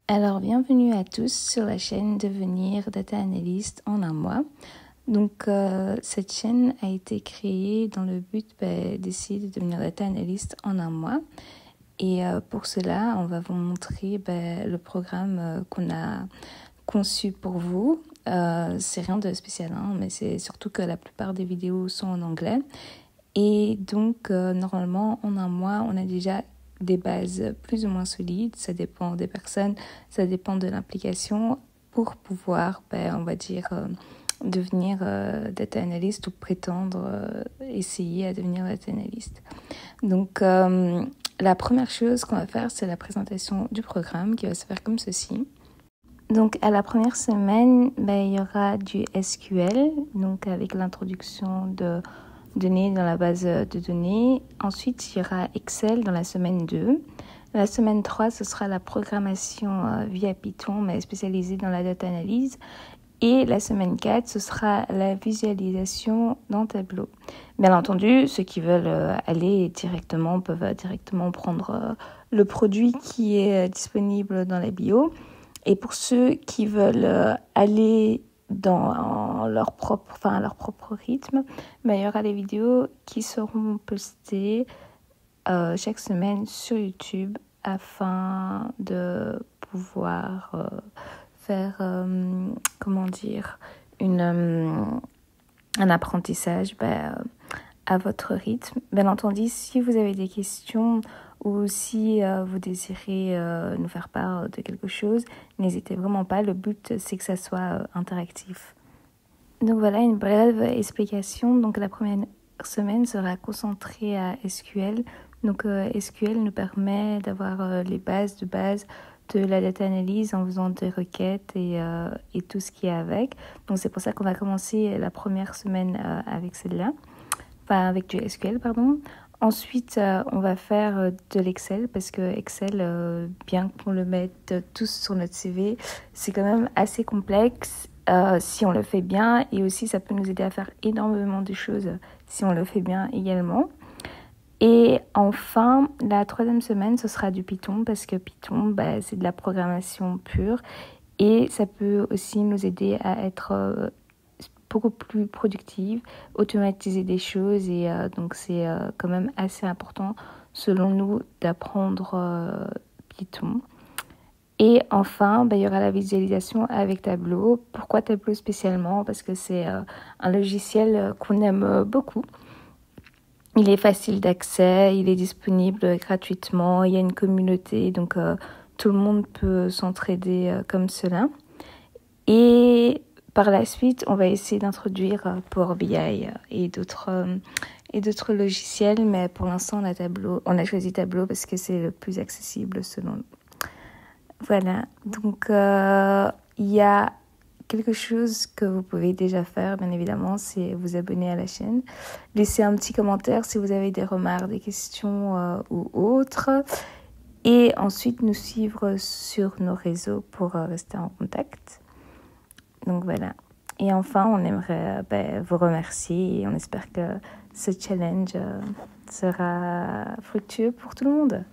Alors, bienvenue à tous sur la chaîne Devenir Data Analyst en un mois. Donc, cette chaîne a été créée dans le but d'essayer de devenir Data Analyst en un mois. Et pour cela, on va vous montrer le programme qu'on a conçu pour vous. C'est rien de spécial, mais c'est surtout que la plupart des vidéos sont en anglais. Et donc, normalement, en un mois, on a déjà des bases plus ou moins solides. Ça dépend des personnes, ça dépend de l'implication pour pouvoir, on va dire, devenir data analyst ou prétendre essayer à devenir data analyst. Donc, la première chose qu'on va faire, c'est la présentation du programme qui va se faire comme ceci. Donc, à la première semaine, il y aura du SQL, donc avec l'introduction de données dans la base de données. Ensuite, il y aura Excel dans la semaine 2. La semaine 3, ce sera la programmation via Python, mais spécialisée dans la data analyse. Et la semaine 4, ce sera la visualisation dans Tableau. Bien entendu, ceux qui veulent aller directement peuvent directement prendre le produit qui est disponible dans la bio. Et pour ceux qui veulent aller dans leur propre rythme, il y aura des vidéos qui seront postées chaque semaine sur YouTube afin de pouvoir faire, un apprentissage à votre rythme. Bien entendu, si vous avez des questions ou si vous désirez nous faire part de quelque chose, n'hésitez vraiment pas. Le but, c'est que ça soit interactif. Donc voilà, une brève explication. Donc la première semaine sera concentrée à SQL. Donc SQL nous permet d'avoir les bases de la data analyse en faisant des requêtes et tout ce qui est avec. Donc c'est pour ça qu'on va commencer la première semaine avec celle-là. Enfin, avec du SQL, pardon. Ensuite, on va faire de l'Excel parce que Excel, bien qu'on le mette tous sur notre CV, c'est quand même assez complexe si on le fait bien. Et aussi, ça peut nous aider à faire énormément de choses si on le fait bien également. Et enfin, la troisième semaine, ce sera du Python parce que Python, c'est de la programmation pure. Et ça peut aussi nous aider à être beaucoup plus productive, automatiser des choses et donc c'est quand même assez important selon nous d'apprendre Python. Et enfin, il y aura la visualisation avec Tableau. Pourquoi Tableau spécialement? Parce que c'est un logiciel qu'on aime beaucoup. Il est facile d'accès, il est disponible gratuitement, il y a une communauté, donc tout le monde peut s'entraider comme cela. Et par la suite, on va essayer d'introduire Power BI et d'autres logiciels, mais pour l'instant, on a choisi Tableau parce que c'est le plus accessible selon nous. Voilà, donc il y a quelque chose que vous pouvez déjà faire, bien évidemment, c'est vous abonner à la chaîne. Laissez un petit commentaire si vous avez des remarques, des questions ou autres. Et ensuite, nous suivre sur nos réseaux pour rester en contact. Donc voilà. Et enfin, on aimerait vous remercier et on espère que ce challenge sera fructueux pour tout le monde.